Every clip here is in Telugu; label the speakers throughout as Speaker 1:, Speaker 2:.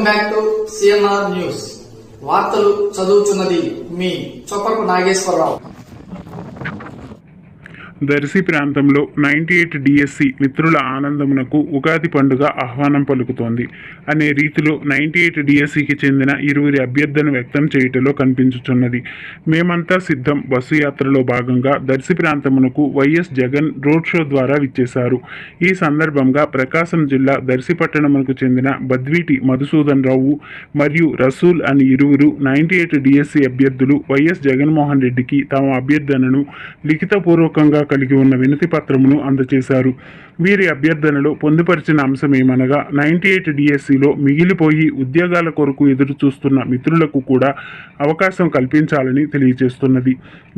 Speaker 1: Back to CNR news. వార్తలు చదువుతున్నది మీ చొప్పకు నాగేశ్వరరావు.
Speaker 2: దర్శి ప్రాంతంలో 98 డిఎస్సి మిత్రుల ఆనందమునకు ఉగాది పండుగ ఆహ్వానం పలుకుతోంది అనే రీతిలో 98 డిఎస్సికి చెందిన 20 అభ్యర్థన వ్యక్తం చేయుటలో కనిపించుచున్నది. మేమంతా సిద్ధం బస్సు యాత్రలో భాగంగా దర్శి ప్రాంతమునకు వైఎస్ జగన్ రోడ్ షో ద్వారా విచ్చేశారు. ఈ సందర్భంగా ప్రకాశం జిల్లా దర్శి పట్టణమునకు చెందిన బద్వీటి మధుసూదన్ రావు మరియు రసూల్ అని ఇరువురు 98 డిఎస్సి అభ్యర్థులు వైఎస్ జగన్మోహన్ రెడ్డికి తమ అభ్యర్థనను లిఖితపూర్వకంగా కలిగి ఉన్న వినతి పత్రమును అందజేశారు. వీరి అభ్యర్థనలో పొందుపరిచిన అంశమేమనగా 98 డిఎస్సిలో మిగిలిపోయి ఉద్యోగాల కొరకు ఎదురు చూస్తున్న మిత్రులకు కూడా అవకాశం కల్పించాలని తెలియజేస్తున్నది.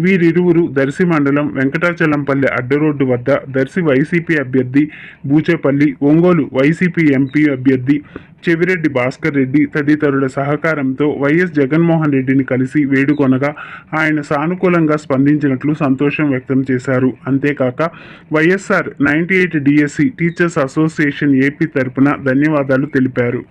Speaker 2: వీరిరువురు దర్శి మండలం వెంకటాచలంపల్లి అడ్డరోడ్డు వద్ద దర్శి వైసీపీ అభ్యర్థి బూచేపల్లి, ఒంగోలు వైసీపీ ఎంపీ అభ్యర్థి చెవిరెడ్డి భాస్కర్ రెడ్డి తదితరుల సహకారంతో వైఎస్ జగన్మోహన్ రెడ్డిని కలిసి వేడుకొనగా ఆయన సానుకూలంగా స్పందించినట్లు సంతోషం వ్యక్తం చేశారు. అంతేకాక YSR 98 DSC teachers association AP తరపున ధన్యవాదాలు తెలిపారు.